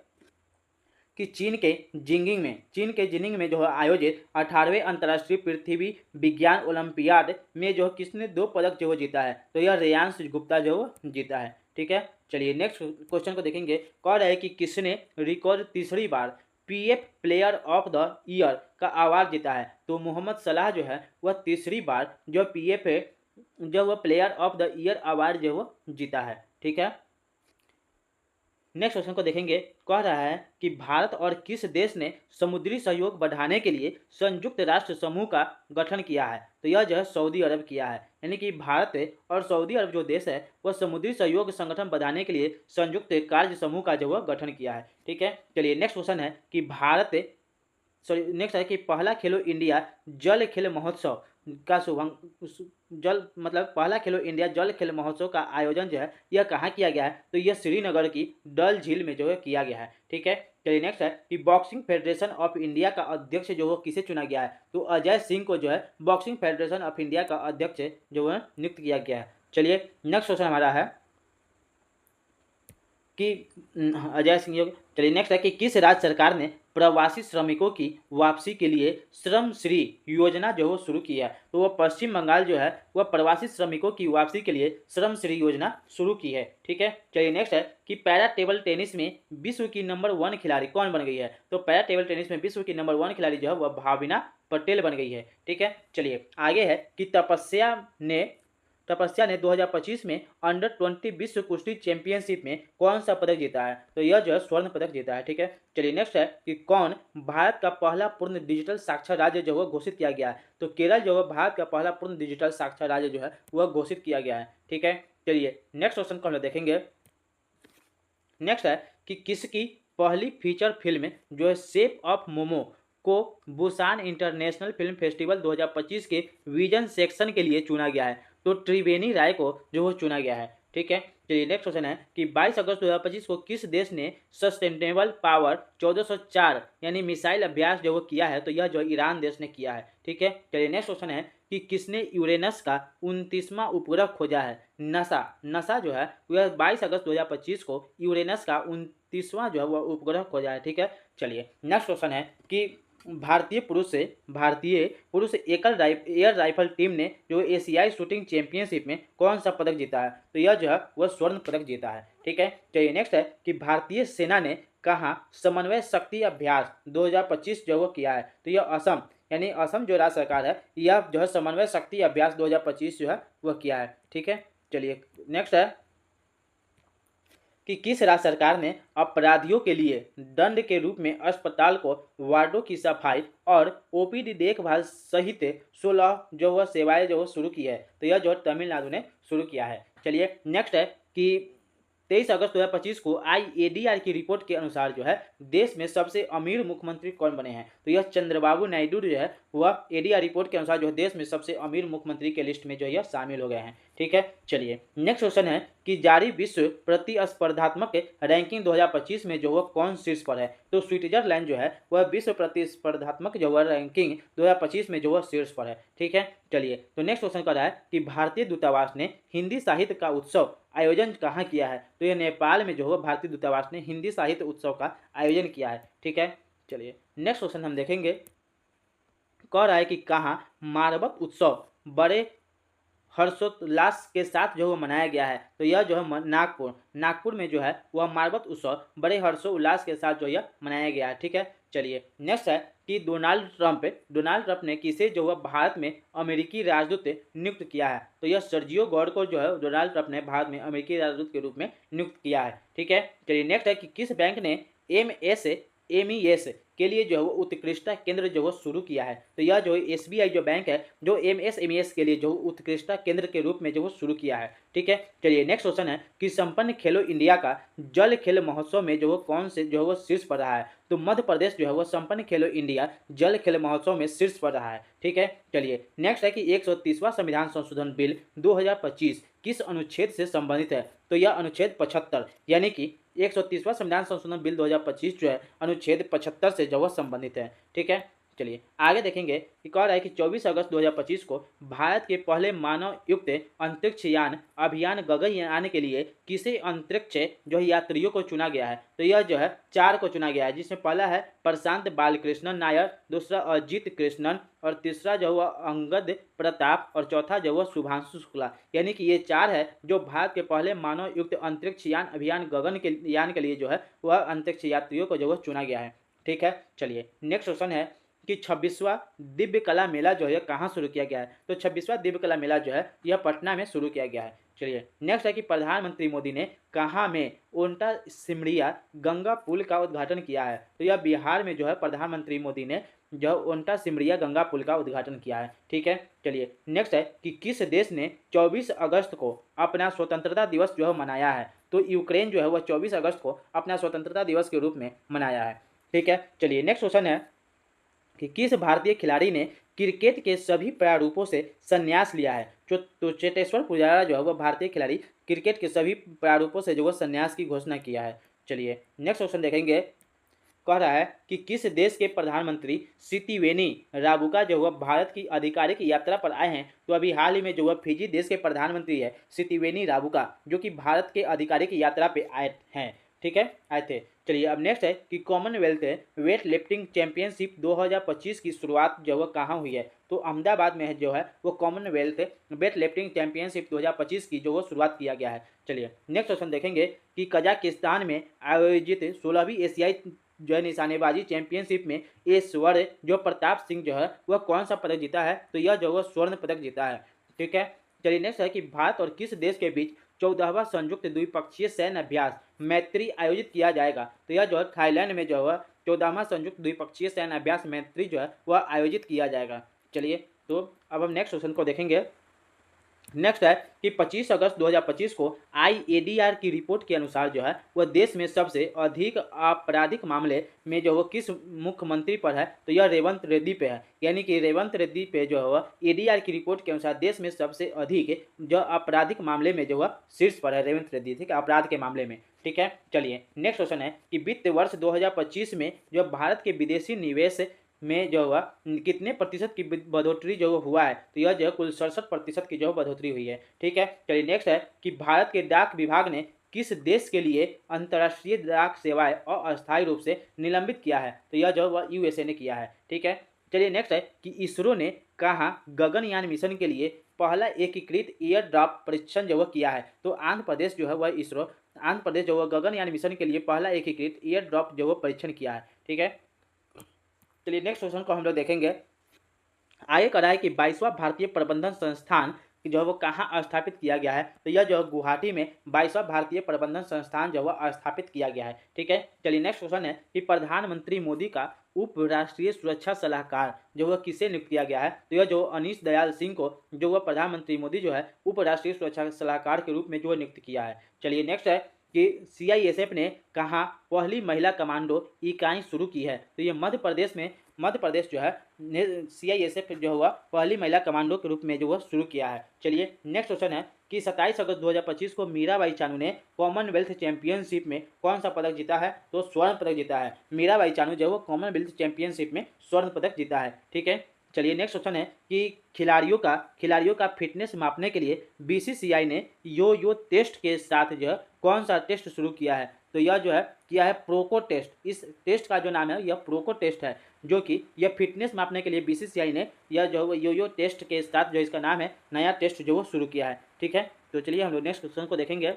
कि चीन के जिनिंग में जो है आयोजित 18वें अंतर्राष्ट्रीय पृथ्वी विज्ञान ओलंपियाड में जो किसने 2 पदक जो जीता है? तो यह रेयांश गुप्ता जो जीता है। ठीक है, चलिए नेक्स्ट क्वेश्चन को देखेंगे। कह रहा है कि किसने रिकॉर्ड तीसरी बार PF player of the year का अवार्ड जीता है? तो मोहम्मद सलाह जो है वह तीसरी बार जो PF जो वो player of the year award जो वो जीता है। ठीक है, नेक्स्ट क्वेश्चन को देखेंगे। कह रहा है कि भारत और किस देश ने समुद्री सहयोग बढ़ाने के लिए संयुक्त राष्ट्र समूह का गठन किया है? तो यह जो है सऊदी अरब किया है। यानी कि भारत और सऊदी अरब जो देश है वह समुद्री सहयोग संगठन बढ़ाने के लिए संयुक्त कार्य समूह का जो है गठन किया है। ठीक है, चलिए नेक्स्ट क्वेश्चन है कि भारत सॉरी नेक्स्ट है कि पहला खेलो इंडिया जल खेल महोत्सव का जल मतलब पहला खेलो इंडिया जल खेल महोत्सव का आयोजन जो है यह कहाँ किया गया है? तो यह श्रीनगर की डल झील में जो है किया गया है। ठीक है, चलिए नेक्स्ट है कि बॉक्सिंग फेडरेशन ऑफ इंडिया का अध्यक्ष जो है किसे चुना गया है? तो अजय सिंह को जो है बॉक्सिंग फेडरेशन ऑफ इंडिया का अध्यक्ष जो है नियुक्त किया गया है। चलिए नेक्स्ट क्वेश्चन हमारा है कि अजय सिंह योग। चलिए नेक्स्ट है कि किस राज्य सरकार ने प्रवासी श्रमिकों की वापसी के लिए श्रम श्री योजना जो है शुरू की है? तो वह पश्चिम बंगाल जो है वह प्रवासी श्रमिकों की वापसी के लिए श्रम श्री योजना शुरू की है। ठीक है, चलिए नेक्स्ट है कि पैरा टेबल टेनिस में विश्व की नंबर 1 खिलाड़ी कौन बन गई है? तो पैरा टेबल टेनिस में विश्व की नंबर 1 खिलाड़ी जो है वह भाविना पटेल बन गई है। ठीक है, चलिए आगे है कि तपस्या ने 2025 में अंडर 20 विश्व कुश्ती चैंपियनशिप में कौन सा पदक जीता है? तो यह जो है स्वर्ण पदक जीता है। ठीक है, चलिए नेक्स्ट है कि कौन भारत का पहला पूर्ण डिजिटल साक्षर राज्य जो है घोषित किया गया है? तो केरल जो है भारत का पहला पूर्ण डिजिटल साक्षर राज्य जो है वह घोषित किया गया है। ठीक है, चलिए नेक्स्ट क्वेश्चन को हम देखेंगे। नेक्स्ट है कि किसकी पहली फीचर फिल्म जो है शेप ऑफ मोमो को बुसान इंटरनेशनल फिल्म फेस्टिवल 2025 के विजन सेक्शन के लिए चुना गया है? तो त्रिवेणी राय को जो वो चुना गया है। ठीक है, चलिए नेक्स्ट क्वेश्चन है कि 22 अगस्त 2025 को किस देश ने सस्टेनेबल पावर 1404 यानी मिसाइल अभ्यास जो वो किया है? तो यह जो ईरान देश ने किया है। ठीक है, चलिए नेक्स्ट क्वेश्चन है कि किसने यूरेनस का 29वां उपग्रह खोजा है? नासा जो है वह 22 अगस्त 2025 को यूरेनस का 29वां जो है वह उपग्रह खोजा है। ठीक है, चलिए नेक्स्ट क्वेश्चन है कि भारतीय पुरुष एयर राइफल टीम ने जो एशियाई शूटिंग चैंपियनशिप में कौन सा पदक जीता है? तो यह जो है वह स्वर्ण पदक जीता है। ठीक है, चलिए नेक्स्ट है कि भारतीय सेना ने कहाँ समन्वय शक्ति अभ्यास 2025 जो वो किया है? तो यह असम यानी असम जो राज्य सरकार है यह जो है समन्वय शक्ति अभ्यास 2025 जो है वह किया है। ठीक है, चलिए नेक्स्ट है कि किस राज्य सरकार ने अपराधियों के लिए दंड के रूप में अस्पताल को वार्डों की सफाई और ओपीडी देखभाल सहित 16 जो वह सेवाएं जो शुरू की है? तो यह जो तमिलनाडु ने शुरू किया है। चलिए नेक्स्ट है कि 23 अगस्त 2025 को IADR की रिपोर्ट के अनुसार जो है देश में सबसे अमीर मुख्यमंत्री कौन बने हैं? तो यह चंद्रबाबू नायडू जो है वह ADR रिपोर्ट के अनुसार जो है देश में सबसे अमीर मुख्यमंत्री के लिस्ट में जो है शामिल हो गए हैं। ठीक है, चलिए नेक्स्ट क्वेश्चन है कि जारी विश्व प्रतिस्पर्धात्मक रैंकिंग 2025 में जो वह कौन शीर्ष पर है? तो स्विट्जरलैंड जो है वह विश्व प्रतिस्पर्धात्मक जो है रैंकिंग 2025 में जो वह शीर्ष पर है। ठीक है, चलिए तो नेक्स्ट क्वेश्चन कर रहा है कि भारतीय दूतावास ने हिंदी साहित्य का उत्सव आयोजन कहाँ किया है? तो यह नेपाल में जो है भारतीय दूतावास ने हिंदी साहित्य उत्सव का आयोजन किया है। ठीक है, चलिए नेक्स्ट क्वेश्चन हम देखेंगे। कह रहा है कि कहाँ मारबत उत्सव बड़े हर्षोल्लास के साथ जो है मनाया गया है? तो यह जो है नागपुर में जो है वह मारबत उत्सव बड़े हर्षोल्लास के साथ जो यह मनाया गया है। ठीक है, चलिए नेक्स्ट है कि डोनाल्ड ट्रंप ने किसे जो है भारत में अमेरिकी राजदूत नियुक्त किया है? तो यह सर्जियो गौर को जो है डोनाल्ड ट्रंप ने भारत में अमेरिकी राजदूत के रूप में नियुक्त किया है। ठीक है, चलिए नेक्स्ट है कि किस बैंक ने MES के लिए जो है वो उत्कृष्टता केंद्र जो है शुरू किया है? तो यह जो है SBI जो बैंक है जो MSMES के लिए जो उत्कृष्टता केंद्र के रूप में जो है शुरू किया है। ठीक है, चलिए नेक्स्ट क्वेश्चन है कि संपन्न खेलो इंडिया का जल खेल महोत्सव में जो है कौन से जो है वो शीर्ष पर रहा है? तो मध्य प्रदेश जो है वो संपन्न खेलो इंडिया जल खेल महोत्सव में शीर्ष पर रहा है। ठीक है, चलिए नेक्स्ट है कि 130वां संविधान संशोधन बिल 2025 किस अनुच्छेद से संबंधित है? तो यह अनुच्छेद 75 यानी कि 130वां संविधान संशोधन बिल 2025 जो है अनुच्छेद 75 से जो संबंधित है। ठीक है, चलिए आगे देखेंगे कि कह रहा है कि 24 अगस्त 2025 को भारत के पहले मानव युक्त अंतरिक्ष यान अभियान गगनयान के लिए किसे अंतरिक्ष जो यात्रियों को चुना गया है? तो यह जो है 4 को चुना गया है, जिसमें पहला है प्रशांत बालकृष्णन नायर, दूसरा अजीत कृष्णन और तीसरा जो हुआ अंगद प्रताप और चौथा जो हुआ शुभांशु शुक्ला। यानी कि ये 4 है जो भारत के पहले मानव युक्त अंतरिक्ष यान अभियान गगनयान के लिए जो है वह अंतरिक्ष यात्रियों को जो है चुना गया है। ठीक है, चलिए नेक्स्ट क्वेश्चन है कि 26वां दिव्य कला मेला जो है कहाँ शुरू किया गया है। तो 26वां दिव्य कला मेला जो है यह पटना में शुरू किया गया है। चलिए नेक्स्ट है कि प्रधानमंत्री मोदी ने कहाँ में ओंटा सिमरिया गंगा पुल का उद्घाटन किया है। तो यह बिहार में जो है प्रधानमंत्री मोदी ने जो ओंटा सिमरिया गंगा पुल का उद्घाटन किया है। ठीक है, चलिए नेक्स्ट है कि किस देश ने 24 अगस्त को अपना स्वतंत्रता दिवस जो है मनाया है। तो यूक्रेन जो है वह 24 अगस्त को अपना स्वतंत्रता दिवस के रूप में मनाया है। ठीक है, चलिए नेक्स्ट क्वेश्चन है कि किस भारतीय खिलाड़ी ने क्रिकेट के सभी प्रारूपों से संन्यास लिया है। तो चेतेश्वर पुजारा जो है वह भारतीय खिलाड़ी क्रिकेट के सभी प्रारूपों से जो है संन्यास की घोषणा किया है। चलिए नेक्स्ट क्वेश्चन देखेंगे, कह रहा है कि किस देश के प्रधानमंत्री सितिवेनी राबुका जो है भारत की आधिकारिक यात्रा पर आए हैं। तो अभी हाल ही में जो है फिजी देश के प्रधानमंत्री है सितिवेनी राबुका जो कि भारत के आधिकारिक यात्रा पे आए हैं। ठीक है, आए थे। चलिए अब नेक्स्ट है कि कॉमनवेल्थ वेट लिफ्टिंग चैंपियनशिप 2025 की शुरुआत जो है कहाँ हुई है। तो अहमदाबाद में जो है वो कॉमनवेल्थ वेट लिफ्टिंग चैंपियनशिप 2025 की जो है शुरुआत किया गया है। चलिए नेक्स्ट क्वेश्चन देखेंगे कि कजाकिस्तान में आयोजित 16वीं एशियाई जो है निशानेबाजी चैंपियनशिप में ऐश्वर्य जो प्रताप सिंह जो है वह कौन सा पदक जीता है। तो यह जो है स्वर्ण पदक जीता है। ठीक है, चलिए नेक्स्ट है कि भारत और किस देश के बीच 14वां संयुक्त द्विपक्षीय सैन्य अभ्यास मैत्री आयोजित किया जाएगा। तो यह जो है थाईलैंड में जो है 14वां संयुक्त द्विपक्षीय सैन्य अभ्यास मैत्री जो है वह आयोजित किया जाएगा। चलिए तो अब हम नेक्स्ट क्वेश्चन को देखेंगे। नेक्स्ट है कि 25 अगस्त 2025 को आईएडीआर की रिपोर्ट के अनुसार जो है वह देश में सबसे अधिक आपराधिक मामले में जो वो किस मुख्यमंत्री पर है। तो यह रेवंत रेड्डी पे है, यानी कि रेवंत रेड्डी पे जो है वह एडीआर की रिपोर्ट के अनुसार देश में सबसे अधिक जो आपराधिक मामले में जो वह शीर्ष पर है रेवंत रेड्डी। ठीक है, अपराध के मामले में। ठीक है, चलिए नेक्स्ट क्वेश्चन है कि वित्त वर्ष 2025 में जो भारत के विदेशी निवेश में जो हुआ कितने प्रतिशत की बढ़ोतरी जो हुआ है। तो यह जो है कुल 67% की जो बढ़ोतरी हुई है। ठीक है, चलिए नेक्स्ट है कि भारत के डाक विभाग ने किस देश के लिए अंतर्राष्ट्रीय डाक सेवाएं अस्थायी रूप से निलंबित किया है। तो यह जो वह यूएसए ने किया है। ठीक है, चलिए नेक्स्ट है कि इसरो ने कहाँ गगनयान मिशन के लिए पहला एकीकृत एयर ड्रॉप परीक्षण जो वह किया है। तो आंध्र प्रदेश जो है वह इसरो आंध्र प्रदेश जो वह गगनयान मिशन के लिए पहला एकीकृत एयर ड्रॉप जो वह परीक्षण किया है। ठीक है, चलिए नेक्स्ट क्वेश्चन को हम लोग देखेंगे। आगे कह रहा है कि 22वां भारतीय प्रबंधन संस्थान जो है वो कहाँ स्थापित किया गया है। तो यह जो है गुवाहाटी में 22वां भारतीय प्रबंधन संस्थान जो है स्थापित किया गया है। ठीक है, चलिए नेक्स्ट क्वेश्चन है कि प्रधानमंत्री मोदी का उप राष्ट्रीय सुरक्षा सलाहकार जो वह किसे नियुक्त किया गया है। तो यह जो अनीश दयाल सिंह को जो वह प्रधानमंत्री मोदी जो है उप राष्ट्रीय सुरक्षा सलाहकार के रूप में जो है नियुक्त किया है। चलिए नेक्स्ट है कि सीआईएसएफ ने कहाँ पहली महिला कमांडो इकाई शुरू की है। तो ये मध्य प्रदेश जो है सीआईएसएफ जो हुआ पहली महिला कमांडो के रूप में जो है शुरू किया है। चलिए नेक्स्ट क्वेश्चन है कि 27 अगस्त 2025 को मीराबाई चानू ने कॉमनवेल्थ चैंपियनशिप में कौन सा पदक जीता है। तो स्वर्ण पदक जीता है। मीराबाई चानू जो है कॉमनवेल्थ चैंपियनशिप में स्वर्ण पदक जीता है। ठीक है, चलिए नेक्स्ट क्वेश्चन है कि खिलाड़ियों का फिटनेस मापने के लिए बीसीसीआई ने यो टेस्ट के साथ जो है कौन सा टेस्ट शुरू किया है। तो यह जो है किया है प्रोको टेस्ट। इस टेस्ट का जो नाम है यह प्रोको टेस्ट है, जो कि यह फिटनेस मापने के लिए बीसीसीआई ने यह जो यो टेस्ट के साथ जो इसका नाम है नया टेस्ट जो वो शुरू किया है। ठीक है, तो चलिए हम लोग नेक्स्ट क्वेश्चन को देखेंगे।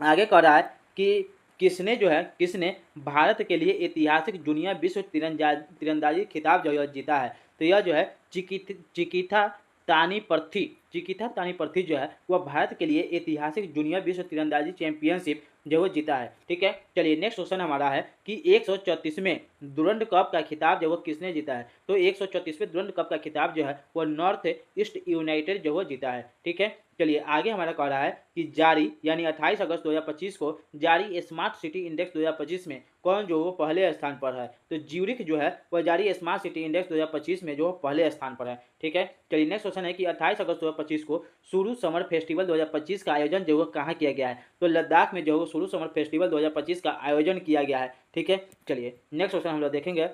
आगे कह रहा है कि किसने भारत के लिए ऐतिहासिक जूनियर विश्व तीरंदाजी खिताब जो है जीता है। तो यह जो है चिकिता तानी प्रथी जो है वह भारत के लिए ऐतिहासिक जूनियर विश्व तीरंदाजी चैंपियनशिप जो वो जीता है। ठीक है, चलिए नेक्स्ट क्वेश्चन हमारा है कि 134वें डुरंड कप का खिताब जो वो किसने जीता है। तो 134वें डुरंड कप का खिताब जो है वो नॉर्थ ईस्ट यूनाइटेड जो वो जीता है। ठीक है, चलिए आगे हमारा कह रहा है कि जारी यानी 28 अगस्त 2025 को जारी स्मार्ट सिटी इंडेक्स 2025 में कौन जो वो पहले स्थान पर है। तो ज्यूरिख जो है वह जारी स्मार्ट सिटी इंडेक्स 2025 में जो पहले स्थान पर है। ठीक है, चलिए नेक्स्ट क्वेश्चन है कि 28 अगस्त 2025 को सुरू समर फेस्टिवल 2025 का आयोजन जो है कहाँ किया गया है। तो लद्दाख में जो है सुरू समर फेस्टिवल 2025 का आयोजन किया गया है। ठीक है, चलिए नेक्स्ट क्वेश्चन हम लोग देखेंगे।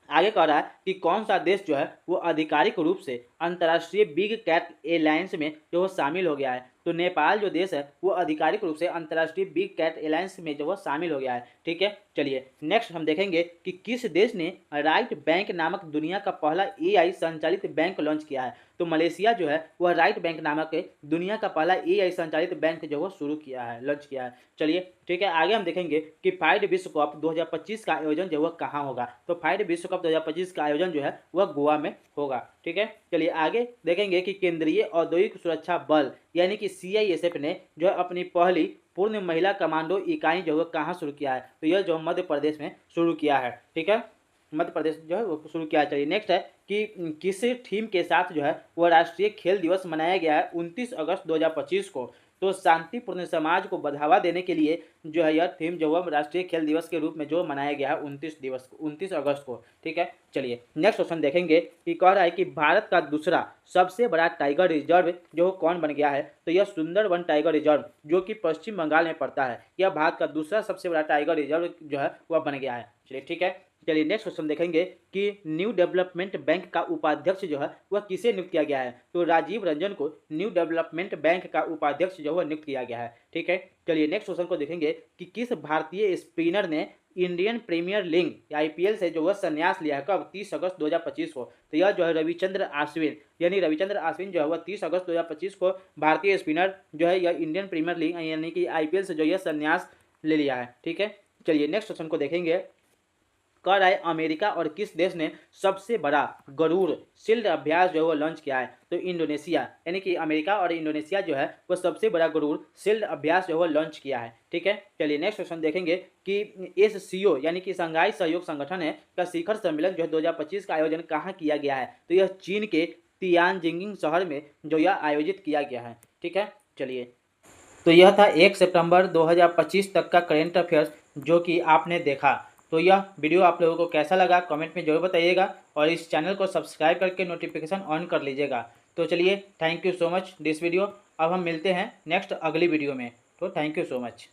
आगे कह रहा है कि कौन सा देश जो है वो आधिकारिक रूप से अंतर्राष्ट्रीय बिग कैट एलायंस में जो वो शामिल हो गया है। तो नेपाल जो देश है वो आधिकारिक रूप से अंतर्राष्ट्रीय बिग कैट एलायंस में जो वो शामिल हो गया है। ठीक है, चलिए नेक्स्ट हम देखेंगे कि किस देश ने राइट बैंक नामक दुनिया का पहला एआई संचालित बैंक लॉन्च किया है। तो मलेशिया जो है वह राइट बैंक नामक दुनिया का पहला AI संचालित बैंक जो है शुरू किया है, लॉन्च किया है। चलिए ठीक है, आगे हम देखेंगे कि फाइड विश्व कप 2025 का आयोजन जो है वह कहाँ होगा। तो फाइड विश्व कप 2025 का आयोजन जो है वह गोवा में होगा। ठीक है, चलिए आगे देखेंगे कि केंद्रीय औद्योगिक सुरक्षा बल यानी कि CISF ने जो है अपनी पहली पूर्ण महिला कमांडो इकाई जो है कहाँ शुरू किया है। तो यह जो मध्य प्रदेश में शुरू किया है। ठीक है, मध्य प्रदेश जो है वो शुरू किया। चलिए नेक्स्ट है कि किस थीम के साथ जो है वह राष्ट्रीय खेल दिवस मनाया गया है 29 अगस्त 2025 को। तो शांतिपूर्ण समाज को बढ़ावा देने के लिए जो है यह थीम जो है राष्ट्रीय खेल दिवस के रूप में जो मनाया गया है 29 अगस्त को। ठीक है, चलिए नेक्स्ट क्वेश्चन देखेंगे कि कह रहा है कि भारत का दूसरा सबसे बड़ा टाइगर रिजर्व जो कौन बन गया है। तो यह सुंदरवन टाइगर रिजर्व जो कि पश्चिम बंगाल में पड़ता है, यह भारत का दूसरा सबसे बड़ा टाइगर रिजर्व जो है वह बन गया है। चलिए ठीक है, चलिए नेक्स्ट क्वेश्चन देखेंगे कि न्यू डेवलपमेंट बैंक का उपाध्यक्ष जो है वह किसे नियुक्त किया गया है। तो राजीव रंजन को न्यू डेवलपमेंट बैंक का उपाध्यक्ष जो है नियुक्त किया गया है। ठीक है, चलिए नेक्स्ट क्वेश्चन को देखेंगे कि किस भारतीय स्पिनर ने इंडियन प्रीमियर लीग IPL से जो है संन्यास लिया है, कब? 30 अगस्त 2025 को। तो यह जो है रविचंद्र अश्विन, यानी रविचंद्र अश्विन जो है वह 30 अगस्त 2025 को भारतीय स्पिनर जो है यह इंडियन प्रीमियर लीग यानी कि IPL से जो यह संन्यास ले लिया है। ठीक है, चलिए नेक्स्ट क्वेश्चन को देखेंगे। कह रहा है अमेरिका और किस देश ने सबसे बड़ा गरुड़ शील्ड अभ्यास जो है वो लॉन्च किया है। तो इंडोनेशिया, यानी कि अमेरिका और इंडोनेशिया जो है वो सबसे बड़ा गरुड़ शील्ड अभ्यास जो है वो लॉन्च किया है। ठीक है, चलिए नेक्स्ट क्वेश्चन देखेंगे कि SCO यानी कि शंघाई सहयोग संगठन है का शिखर सम्मेलन जो है 2025 का आयोजन कहाँ किया गया है। तो यह चीन के तियानजिंग शहर में जो यह आयोजित किया गया है। ठीक है, चलिए तो यह था 1 सितंबर 2025 तक का करेंट अफेयर्स जो कि आपने देखा। तो यह वीडियो आप लोगों को कैसा लगा कमेंट में जरूर बताइएगा और इस चैनल को सब्सक्राइब करके नोटिफिकेशन ऑन कर लीजिएगा। तो चलिए thank you so much this video. अब हम मिलते हैं नेक्स्ट अगली वीडियो में। तो थैंक यू सो मच।